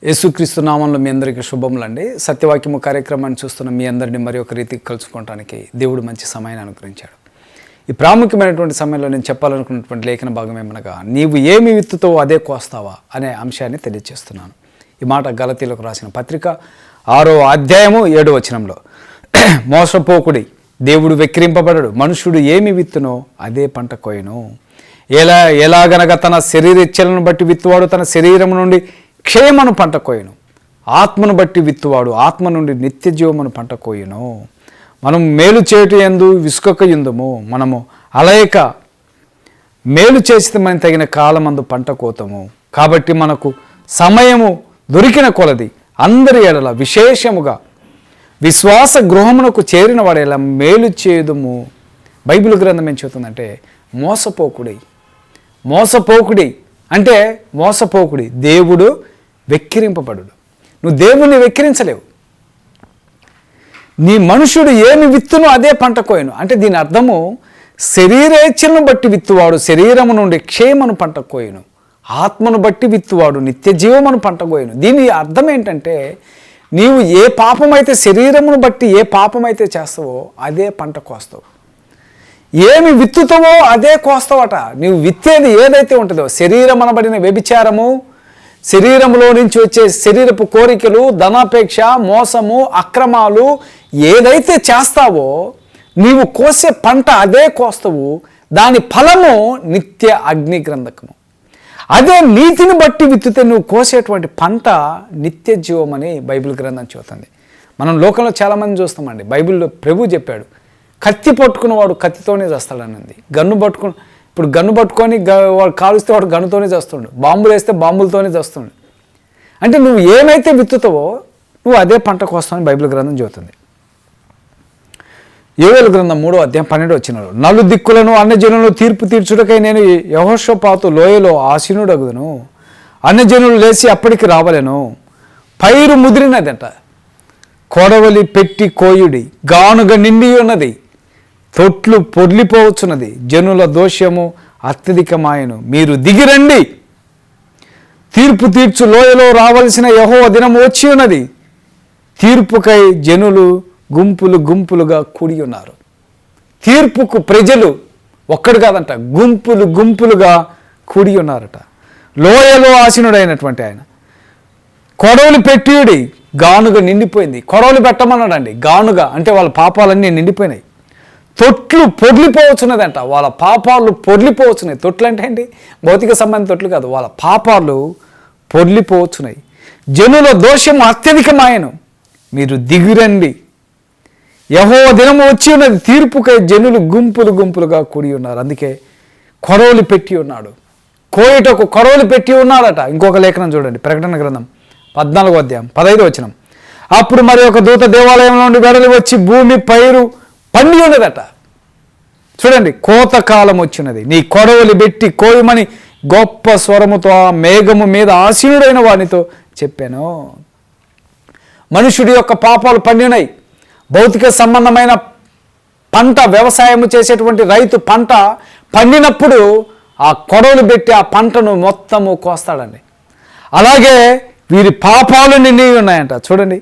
యేసుక్రీస్తు నామంలో మీ అందరికీ శుభములండి. సత్యవాక్యము కార్యక్రమాన్ని చూస్తున్న మీ అందరినీ మరి ఒక రీతికి కలుసుకోవడానికి దేవుడు మంచి సమయాన్ని అనుగ్రహించాడు. ఈ ప్రాముఖ్యమైనటువంటి సమయంలో నేను చెప్పాలనుకున్నటువంటి లేఖన భాగం ఏమనగా, నీవు ఏమి విత్తుతావో అదే కోస్తావా అనే అంశాన్ని తెలియజేస్తున్నాను. ఈ మాట గలతీలకు రాసిన పత్రిక 6వ అధ్యాయము 7వ వచనంలో, మోసపోకుడి, దేవుడు వెక్కిరింపబడడు, మనుషుడు ఏమి విత్తునో అదే పంట కోయను. ఎలాగనగా తన శరీరేచ్ఛలను బట్టి విత్తువాడు తన శరీరం నుండి క్షేమను పంట కోయను, ఆత్మను బట్టి విత్తువాడు ఆత్మ నుండి నిత్య జీవమును పంట కోయను. మనం మేలు చేయుట యందు విసుకక యుందుము, మనము అలయక మేలు చేస్తే మనం తగిన కాలమందు పంట కోతము. కాబట్టి మనకు సమయము దొరికిన కొలది అందరి ఎడల విశేషముగా విశ్వాస గృహమునకు చేరిన వాడు ఎలా మేలు చేయుదుము. బైబిల్ గ్రంథం ఏం చెబుతుందంటే, మోసపోకుడి అంటే మోసపోకుడి, దేవుడు వెక్కిరింపబడు. నువ్వు దేవుణ్ణి వెక్కిరించలేవు. నీ మనుషుడు ఏమి విత్తునో అదే పంట కోయను అంటే దీని అర్థము, శరీరేచ్ఛలను బట్టి విత్తువాడు శరీరము నుండి క్షేమను పంట కోయను, ఆత్మను బట్టి విత్తువాడు నిత్య జీవమును పంట కోయను. దీని అర్థం ఏంటంటే, నీవు ఏ పాపమైతే శరీరమును బట్టి ఏ పాపమైతే చేస్తావో అదే పంట కోస్తావు. ఏమి విత్తుతావో అదే కోస్తావట. నీవు విత్తేది ఏదైతే ఉంటుందో, శరీరం అనబడిన వ్యభిచారము, శరీరంలో నుంచి వచ్చే శరీరపు కోరికలు, ధనాపేక్ష, మోసము, అక్రమాలు ఏదైతే చేస్తావో నీవు కోసే పంట అదే కోస్తావు. దాని ఫలము నిత్య అగ్ని గ్రంథకము. అదే నీతిని బట్టి విత్తితే నువ్వు కోసేటువంటి పంట నిత్య జీవం అని బైబిల్ గ్రంథం చెబుతుంది. మనం లోకంలో చాలామంది చూస్తామండి. బైబిల్లో ప్రభు చెప్పాడు, కత్తి పట్టుకున్నవాడు కత్తితోనే చేస్తాడనంది. ఇప్పుడు గన్ను పట్టుకొని వాడు కాలుస్తే వాడు గన్నుతోనే చేస్తుండు, బాంబులు వేస్తే బాంబులతోనే చేస్తుండు. అంటే నువ్వు ఏమైతే విత్తుతావో నువ్వు అదే పంట కోస్తావని బైబిల్ గ్రంథం చెబుతుంది. యోవేలు గ్రంథం 3వ అధ్యాయం 12వ వచనంలో, నలు దిక్కులను అన్యజనులను తీర్పు తీర్చుటకై నేను యెహోషాపాతు లోయలో ఆసీనుడగుదును, అన్యజనులు లేచి అప్పటికి రావలెను. పైరు ముదిరినదంట, కొడవలి పెట్టి కోయుడి, గానుగ నిండి ఉన్నది, తొట్లు పొర్లిపోవచ్చున్నది, జనుల దోషము అత్యధికమాయను. మీరు దిగిరండి, తీర్పు తీర్చు లోయలో రావలసిన యెహోవా దినము వచ్చి ఉన్నది. తీర్పుకై జనులు గుంపులు గుంపులుగా కూడి ఉన్నారు. తీర్పుకు ప్రజలు ఒక్కడు కాదంట, గుంపులు గుంపులుగా కూడి ఉన్నారట. లోయలో ఆసీనుడైనటువంటి ఆయన కొడవలి పెట్టియుడి, గానుగ నిండిపోయింది. కొడవలి పెట్టమన్నాడండి. గానుగ అంటే వాళ్ళ పాపాలన్నీ నిండిపోయినాయి. తొట్లు పొర్లిపోవచ్చున్నదంట, వాళ్ళ పాపాలు పొర్లిపోవచ్చున్నాయి. తొట్లు అంటే ఏంటి? భౌతిక సంబంధించిన తొట్లు కాదు, వాళ్ళ పాపాలు పొర్లిపోవచ్చున్నాయి. జనుల దోషం అత్యధికమాయను, మీరు దిగిరండి, యెహోవా దినము వచ్చి ఉన్నది. తీర్పుకై జనులు గుంపులు గుంపులుగా కూడి ఉన్నారు. అందుకే కొడవలి పెట్టి ఉన్నాడు, కోయటకు కొడవలి పెట్టి ఉన్నాడట. ఇంకొక లేఖనం చూడండి, ప్రకటన గ్రంథం 14వ అధ్యాయం 15వ వచనం, అప్పుడు మరి ఒక దూత దేవాలయంలో నుండి వెడలి వచ్చి భూమి పైరు పండి ఉన్నదట. చూడండి, కోతకాలం వచ్చినది, నీ కొడవలి పెట్టి కోయమని గొప్ప స్వరముతో ఆ మేఘము మీద ఆసీనుడైన వానితో చెప్పాను. మనుషుడి యొక్క పాపాలు పండినాయి. భౌతిక సంబంధమైన పంట, వ్యవసాయం చేసేటువంటి రైతు పంట పండినప్పుడు ఆ కొడవలు పెట్టి ఆ పంటను మొత్తము కోస్తాడండి. అలాగే వీరి పాపాలు నిండి ఉన్నాయంట. చూడండి,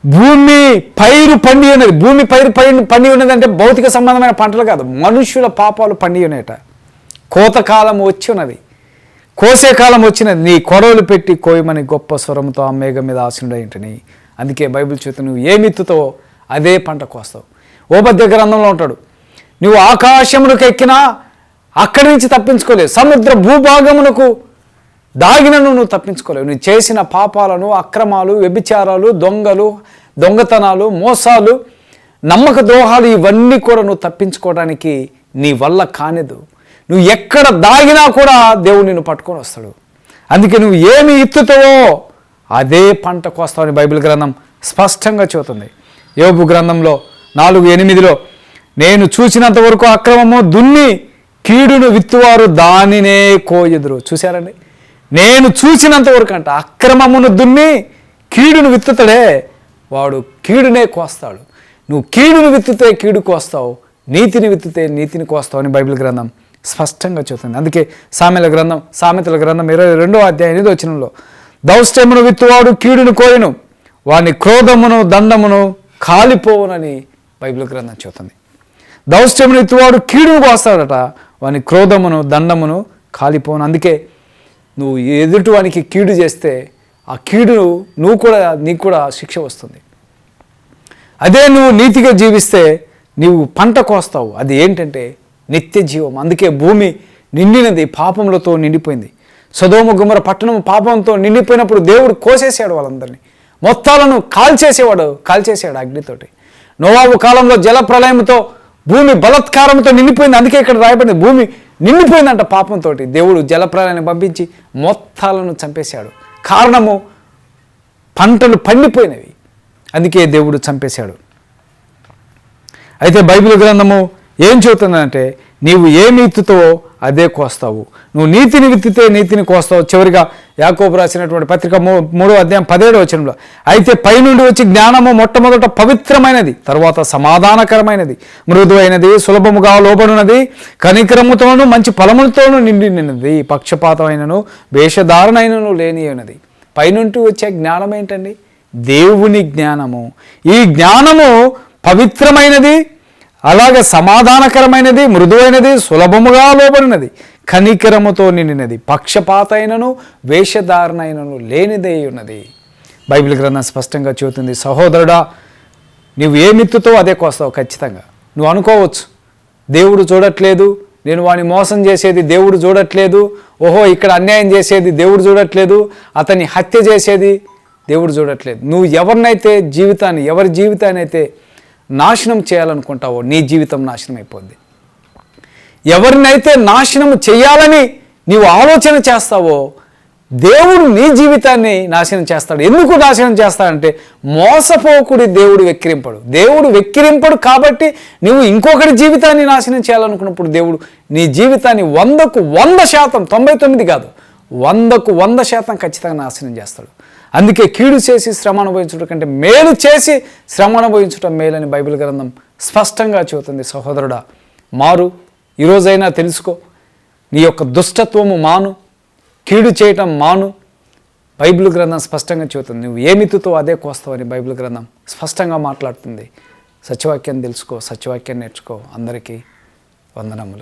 భూమి పైరు పండి ఉన్నది. భూమి పైరు పండి ఉన్నది అంటే భౌతిక సంబంధమైన పంటలు కాదు, మనుషుల పాపాలు పండి ఉన్నాయట. కోతకాలం వచ్చి ఉన్నది, కోసే కాలం వచ్చినది. నీ కొడవలు పెట్టి కోయమని గొప్ప స్వరంతో ఆ మేఘం మీద ఆసీనుడైంటని. అందుకే బైబిల్ చేత నువ్వు ఏమి ఎత్తుతావో అదే పంట కోస్తావు. ఓబద్య గ్రంథంలో ఉంటాడు, నువ్వు ఆకాశమునకు ఎక్కినా అక్కడి నుంచి తప్పించుకోలేవు, సముద్ర భూభాగమునకు దాగినను నువ్వు తప్పించుకోలేవు. నువ్వు చేసిన పాపాలను, అక్రమాలు, వ్యభిచారాలు, దొంగతనాలు, మోసాలు, నమ్మక ద్రోహాలు ఇవన్నీ కూడా నువ్వు తప్పించుకోవడానికి నీ వల్ల కానిదు. నువ్వు ఎక్కడ దాగినా కూడా దేవుడు నిన్ను పట్టుకొని వస్తాడు. అందుకే నువ్వు ఏమి ఎత్తుతావో అదే పంట కోస్తావని బైబిల్ గ్రంథం స్పష్టంగా చెబుతుంది. యోబు గ్రంథంలో 4:8, నేను చూసినంత వరకు అక్రమము దున్ని కీడును విత్తువారు దానినే కోయుదురు. చూశారండి, నేను చూసినంత వరకు అంట, అక్రమమును దున్ని కీడును విత్తుతాడే వాడు కీడునే కోస్తాడు. నువ్వు కీడును విత్తుతే కీడు కోస్తావు, నీతిని విత్తుతే నీతిని కోస్తావు అని బైబిల్ గ్రంథం స్పష్టంగా చెబుతుంది. అందుకే సామెతల గ్రంథం 22వ అధ్యాయం 8వ వచనంలో, దౌష్ట్యమును విత్తువాడు కీడును కోయను, వాని క్రోధమును దండమును కాలిపోవునని బైబిల్ గ్రంథం చెబుతుంది. దౌష్ట్యమును విత్తువాడు కీడును కోస్తాడట, వాని క్రోధమును దండమును కాలిపోవును. అందుకే నువ్వు ఎదుటివానికి కీడు చేస్తే ఆ కీడు నీకు కూడా శిక్ష వస్తుంది. అదే నువ్వు నీతిగా జీవిస్తే నీవు పంట కోస్తావు. అది ఏంటంటే నిత్య జీవం. అందుకే భూమి నిండినది, పాపములతో నిండిపోయింది. సొదొమ గొమొర్రా పట్టణం పాపంతో నిండిపోయినప్పుడు దేవుడు కోసేసాడు వాళ్ళందరినీ, మొత్తాలను కాల్చేసాడు అగ్నితోటి. నోవాహు కాలంలో జల ప్రళయంతో భూమి బలత్కారంతో నిండిపోయింది. అందుకే ఇక్కడ రాయబడింది, భూమి నిండిపోయిందంట పాపంతో. దేవుడు జల ప్రళయాన్ని పంపించి మొత్తాలను చంపేశాడు. కారణము పంటలు పండిపోయినవి, అందుకే దేవుడు చంపేశాడు. అయితే బైబిల్ గ్రంథము ఏం చెబుతుందంటే, నీవు ఏమి విత్తుతావో అదే కోస్తావు. నువ్వు నీతిని విత్తితే నీతిని కోస్తావు. చివరిగా యాకోబు రాసినటువంటి పత్రిక 3వ అధ్యాయం 17వ వచనంలో, అయితే పైనుండి వచ్చి జ్ఞానము మొట్టమొదట పవిత్రమైనది, తర్వాత సమాధానకరమైనది, మృదువైనది, సులభముగా లోబడినది, కనికరముతోనూ మంచి ఫలములతోనూ నిండినది, పక్షపాతమైనను వేషధారణైనను లేని ఉన్నది. పైనుండి వచ్చే జ్ఞానం ఏంటండి? దేవుని జ్ఞానము. ఈ జ్ఞానము పవిత్రమైనది, అలాగే సమాధానకరమైనది, మృదువైనది, సులభముగా లోబడినది, కనికరముతో నిండినది, పక్షపాతైనను వేషధారణైనను లేనిదే ఉన్నది. బైబిల్ గ్రంథం స్పష్టంగా చెబుతుంది. సహోదరుడా, నువ్వు ఏమిత్తుతో అదే కోస్తావు ఖచ్చితంగా. నువ్వు అనుకోవచ్చు, దేవుడు చూడట్లేదు, నేను వాడిని మోసం చేసేది దేవుడు చూడట్లేదు, ఓహో ఇక్కడ అన్యాయం చేసేది దేవుడు చూడట్లేదు, అతన్ని హత్య చేసేది దేవుడు చూడట్లేదు. నువ్వు ఎవరి జీవితాన్ని అయితే నాశనం చేయాలనుకుంటావో నీ జీవితం నాశనం అయిపోద్ది. ఎవరినైతే నాశనం చేయాలని నీవు ఆలోచన చేస్తావో దేవుడు నీ జీవితాన్ని నాశనం చేస్తాడు. ఎందుకు నాశనం చేస్తాడంటే, మోసపోకుడి దేవుడు వెక్కిరింపడు. దేవుడు వెక్కిరింపడు కాబట్టి నువ్వు ఇంకొకటి జీవితాన్ని నాశనం చేయాలనుకున్నప్పుడు దేవుడు నీ జీవితాన్ని 100కు 100%, 99 కాదు, 100కు 100% ఖచ్చితంగా నాశనం చేస్తాడు. అందుకే కీడు చేసి శ్రమ అనుభవించడం కంటే మేలు చేసి శ్రమ అనుభవించడం మేలని బైబిల్ గ్రంథం స్పష్టంగా చెబుతుంది. సహోదరుడా, మారు, ఈరోజైనా తెలుసుకో, నీ యొక్క దుష్టత్వము మాను, కీడు చేయటం మాను. బైబిల్ గ్రంథం స్పష్టంగా చెబుతుంది, నువ్వు ఏమిత్తుతో అదే కోస్తావని బైబిల్ గ్రంథం స్పష్టంగా మాట్లాడుతుంది. సత్యవాక్యాన్ని తెలుసుకో, సత్యవాక్యాన్ని నేర్చుకో. అందరికీ వందనములు.